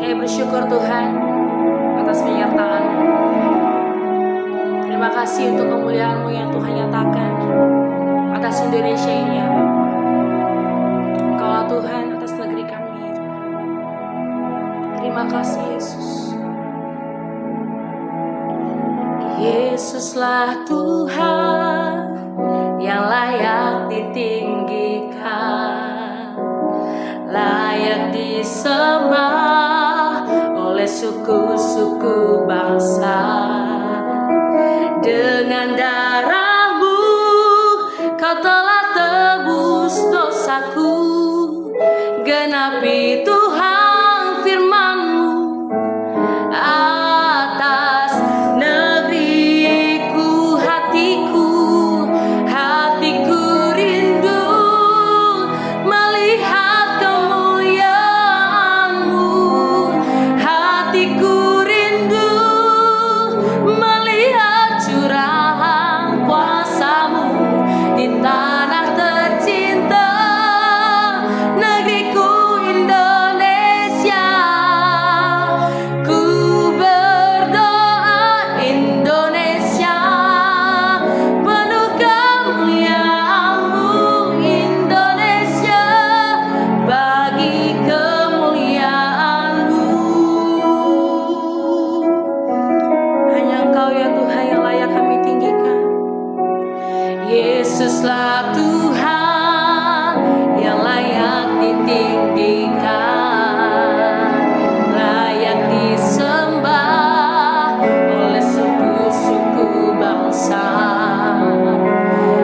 Kami bersyukur Tuhan atas penyertaan. Terima kasih untuk kemuliaan-Mu yang Tuhan nyatakan atas Indonesia ini ya Bapa. Engkaulah Tuhan atas negeri kami ya Tuhan. Terima kasih Yesus. Yesuslah Tuhan yang layak ditinggikan, layak disembah oleh suku-suku bangsa. Dengan darah-Mu Kau telah tebus dosaku, genapi Tuhan firman-Mu atas negeriku. Hatiku rindu melihat kemuliaan-Mu. Hatiku rindu melihat curahan kuasa-Mu di tanah tercinta, negeriku Indonesia. Ku berdoa Indonesia, penuh kemuliaan-Mu Indonesia, bagi kemuliaan-Mu. Hanya Engkau ya Tuhan yang layak kami tinggikan. Yesuslah Tuhan yang layak ditinggikan, layak disembah oleh suku-suku bangsa.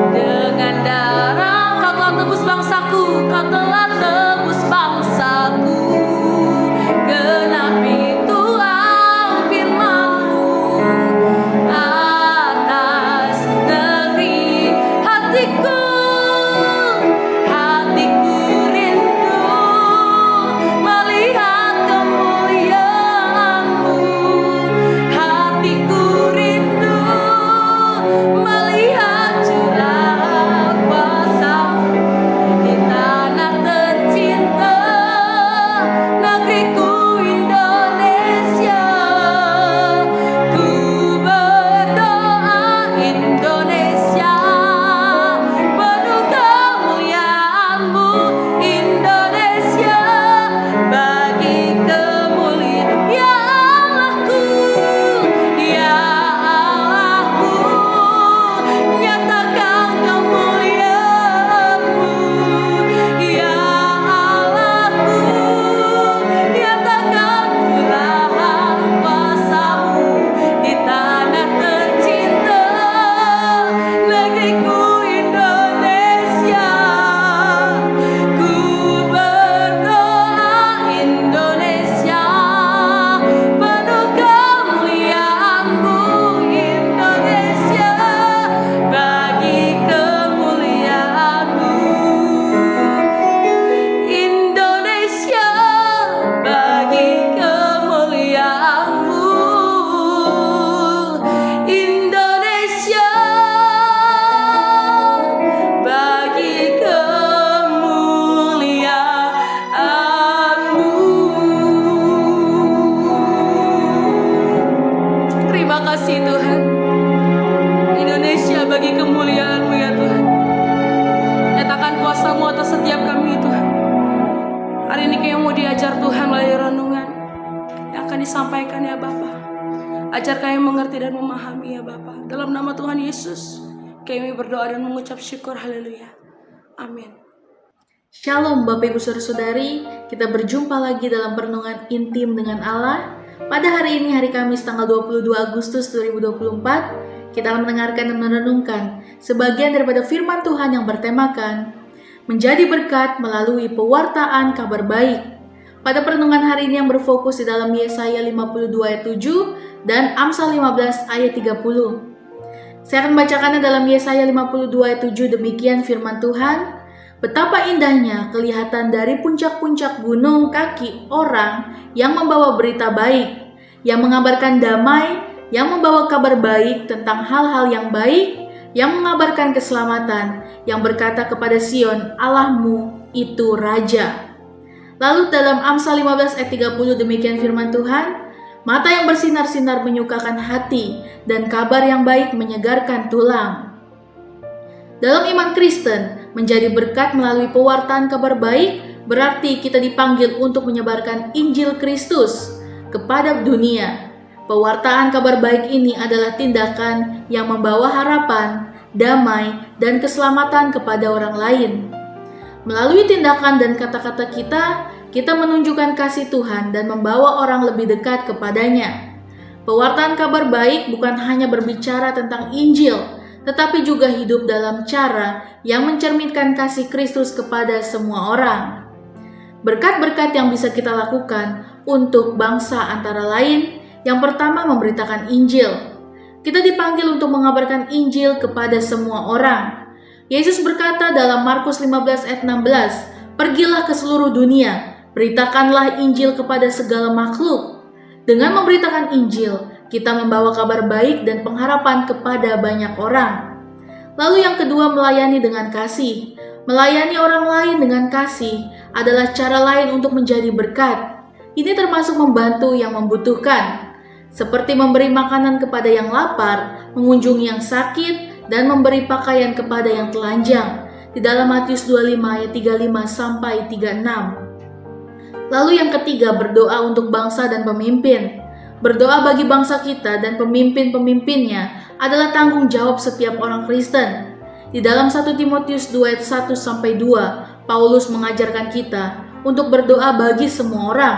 Dengan darah Kau telah tebus bangsaku, Kau telah tebus bangsaku. Genapi Tuhan firman-Mu atas negeri. Hatiku rindu melihat kemuliaan-Mu. Hatiku rindu melihat curahan kuasa-Mu di tanah tercinta, negeriku Indonesia. Ku berdoa Indonesia, penuh kemuliaan-Mu Indonesia, bagi kemuliaan. Ya Allahku, ya Allahku, nyatakan kemuliaan-Mu. Ya Allahku, nyatakan curahan kuasa-Mu di tanah tercinta, negeriku Indonesia. Ku berdoa Indonesia, penuh kemuliaan-Mu Indonesia, bagi kemuliaan-Mu. Indonesia, bagi kemuliaan-Mu. Indonesia, bagi kemuliaan-Mu. Terima kasih Tuhan. Indonesia, bagi kemuliaan-Mu ya Tuhan. Nyatakan kuasa-Mu atas setiap kami Tuhan. Hari ini kami mau diajar Tuhan melalui renungan yang akan disampaikan ya Bapa. Ajar kami mengerti dan memahami ya Bapa. Dalam nama Tuhan Yesus kami berdoa dan mengucap syukur. Haleluya. Amin. Shalom Bapak Ibu Saudara-saudari, kita berjumpa lagi dalam perenungan intim dengan Allah. Pada hari ini, hari Kamis tanggal 22 Agustus 2024, kita akan mendengarkan dan merenungkan sebagian daripada firman Tuhan yang bertemakan menjadi berkat melalui pewartaan kabar baik. Pada perenungan hari ini yang berfokus di dalam Yesaya 52 ayat 7 dan Amsal 15 ayat 30. Saya akan membacakannya dalam Yesaya 52 ayat 7. Demikian firman Tuhan. Betapa indahnya kelihatan dari puncak-puncak gunung kaki orang yang membawa berita baik, yang mengabarkan damai, yang membawa kabar baik tentang hal-hal yang baik, yang mengabarkan keselamatan, yang berkata kepada Sion, Allahmu itu Raja. Lalu dalam Amsal 15 ayat 30 demikian firman Tuhan, mata yang bersinar-sinar menyukakan hati, dan kabar yang baik menyegarkan tulang. Dalam iman Kristen, menjadi berkat melalui pewartaan kabar baik berarti kita dipanggil untuk menyebarkan Injil Kristus kepada dunia. Pewartaan kabar baik ini adalah tindakan yang membawa harapan, damai, dan keselamatan kepada orang lain. Melalui tindakan dan kata-kata kita menunjukkan kasih Tuhan dan membawa orang lebih dekat kepadanya. Pewartaan kabar baik bukan hanya berbicara tentang Injil, tetapi juga hidup dalam cara yang mencerminkan kasih Kristus kepada semua orang. Berkat-berkat yang bisa kita lakukan untuk bangsa antara lain, yang pertama memberitakan Injil. Kita dipanggil untuk mengabarkan Injil kepada semua orang. Yesus berkata dalam Markus 15 ayat 16, "Pergilah ke seluruh dunia, beritakanlah Injil kepada segala makhluk." Dengan memberitakan Injil, kita membawa kabar baik dan pengharapan kepada banyak orang. Lalu yang kedua, melayani dengan kasih. Melayani orang lain dengan kasih adalah cara lain untuk menjadi berkat. Ini termasuk membantu yang membutuhkan, seperti memberi makanan kepada yang lapar, mengunjungi yang sakit, dan memberi pakaian kepada yang telanjang. Di dalam Matius 25 ayat 35 sampai 36. Lalu yang ketiga, berdoa untuk bangsa dan pemimpin. Berdoa bagi bangsa kita dan pemimpin-pemimpinnya adalah tanggung jawab setiap orang Kristen. Di dalam 1 Timotius 2 ayat 1 sampai 2, Paulus mengajarkan kita untuk berdoa bagi semua orang,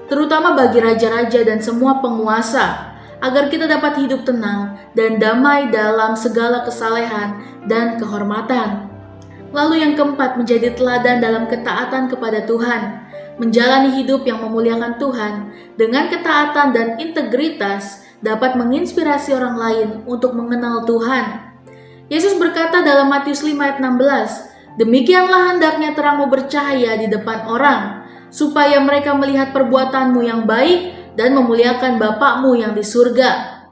terutama bagi raja-raja dan semua penguasa, agar kita dapat hidup tenang dan damai dalam segala kesalehan dan kehormatan. Lalu yang keempat, menjadi teladan dalam ketaatan kepada Tuhan. Menjalani hidup yang memuliakan Tuhan dengan ketaatan dan integritas dapat menginspirasi orang lain untuk mengenal Tuhan. Yesus berkata dalam Matius 5 ayat 16, "Demikianlah hendaknya terangmu bercahaya di depan orang, supaya mereka melihat perbuatanmu yang baik dan memuliakan Bapakmu yang di surga."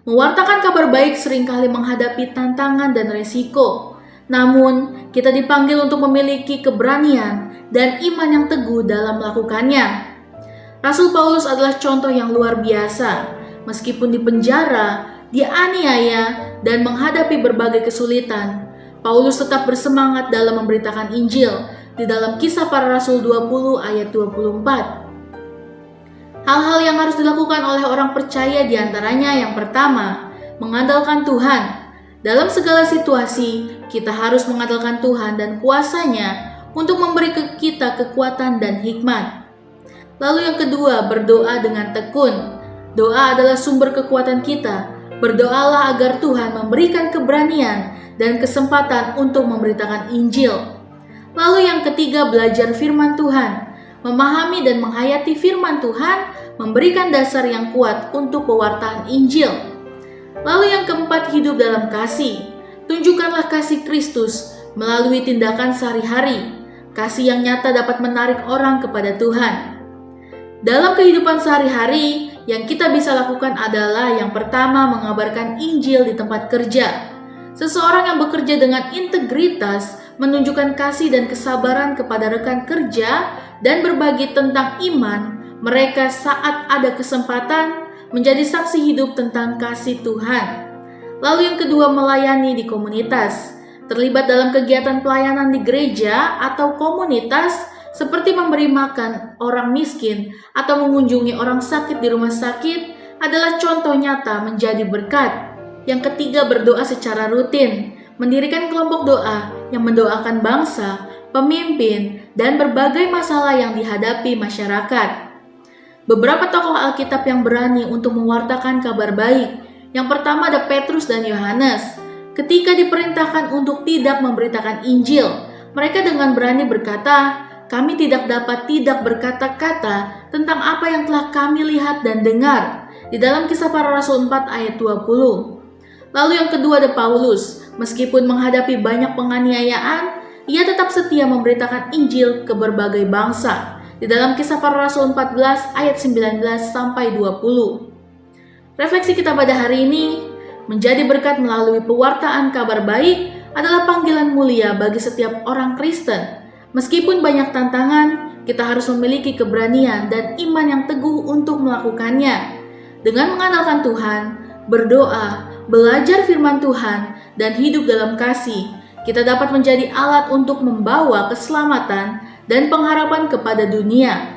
Mewartakan kabar baik seringkali menghadapi tantangan dan resiko. Namun, kita dipanggil untuk memiliki keberanian dan iman yang teguh dalam melakukannya. Rasul Paulus adalah contoh yang luar biasa. Meskipun di penjara, dianiaya, dan menghadapi berbagai kesulitan, Paulus tetap bersemangat dalam memberitakan Injil di dalam Kisah Para Rasul 20 ayat 24. Hal-hal yang harus dilakukan oleh orang percaya diantaranya yang pertama, mengandalkan Tuhan. Dalam segala situasi, kita harus mengandalkan Tuhan dan kuasa-Nya untuk memberi kita kekuatan dan hikmat. Lalu yang kedua, berdoa dengan tekun. Doa adalah sumber kekuatan kita. Berdoalah agar Tuhan memberikan keberanian dan kesempatan untuk memberitakan Injil. Lalu yang ketiga, belajar firman Tuhan. Memahami dan menghayati firman Tuhan memberikan dasar yang kuat untuk pewartaan Injil. Lalu yang keempat, hidup dalam kasih. Tunjukkanlah kasih Kristus melalui tindakan sehari-hari. Kasih yang nyata dapat menarik orang kepada Tuhan. Dalam kehidupan sehari-hari, yang kita bisa lakukan adalah yang pertama, mengabarkan Injil di tempat kerja. Seseorang yang bekerja dengan integritas menunjukkan kasih dan kesabaran kepada rekan kerja dan berbagi tentang iman mereka saat ada kesempatan, menjadi saksi hidup tentang kasih Tuhan. Lalu yang kedua, melayani di komunitas. Terlibat dalam kegiatan pelayanan di gereja atau komunitas seperti memberi makan orang miskin atau mengunjungi orang sakit di rumah sakit adalah contoh nyata menjadi berkat. Yang ketiga, berdoa secara rutin. Mendirikan kelompok doa yang mendoakan bangsa, pemimpin, dan berbagai masalah yang dihadapi masyarakat. Beberapa tokoh Alkitab yang berani untuk mewartakan kabar baik. Yang pertama ada Petrus dan Yohanes. Ketika diperintahkan untuk tidak memberitakan Injil, mereka dengan berani berkata, "Kami tidak dapat tidak berkata-kata tentang apa yang telah kami lihat dan dengar." Di dalam Kisah Para Rasul 4 ayat 20. Lalu yang kedua ada Paulus. Meskipun menghadapi banyak penganiayaan, ia tetap setia memberitakan Injil ke berbagai bangsa. Di dalam Kisah Para Rasul 14 ayat 19 sampai 20. Refleksi kita pada hari ini, menjadi berkat melalui pewartaan kabar baik adalah panggilan mulia bagi setiap orang Kristen. Meskipun banyak tantangan, kita harus memiliki keberanian dan iman yang teguh untuk melakukannya. Dengan mengandalkan Tuhan, berdoa, belajar firman Tuhan, dan hidup dalam kasih, kita dapat menjadi alat untuk membawa keselamatan dan pengharapan kepada dunia.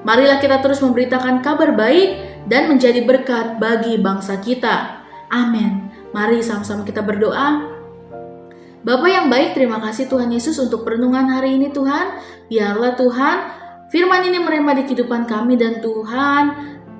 Marilah kita terus memberitakan kabar baik dan menjadi berkat bagi bangsa kita. Amin. Mari sama-sama kita berdoa. Bapa yang baik, terima kasih Tuhan Yesus untuk perenungan hari ini Tuhan. Biarlah Tuhan, firman ini merema di kehidupan kami dan Tuhan,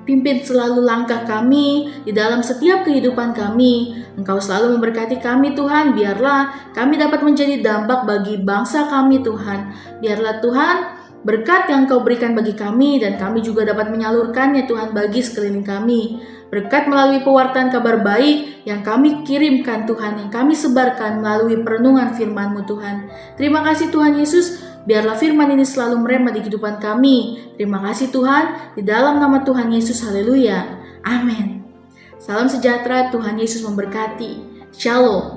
pimpin selalu langkah kami di dalam setiap kehidupan kami. Engkau selalu memberkati kami Tuhan. Biarlah kami dapat menjadi dampak bagi bangsa kami Tuhan. Biarlah Tuhan, berkat yang Kau berikan bagi kami dan kami juga dapat menyalurkannya Tuhan bagi sekeliling kami. Berkat melalui pewartaan kabar baik yang kami kirimkan Tuhan, yang kami sebarkan melalui perenungan firman-Mu Tuhan. Terima kasih Tuhan Yesus, biarlah firman ini selalu merema di kehidupan kami. Terima kasih Tuhan, di dalam nama Tuhan Yesus, haleluya. Amin. Salam sejahtera, Tuhan Yesus memberkati. Shalom.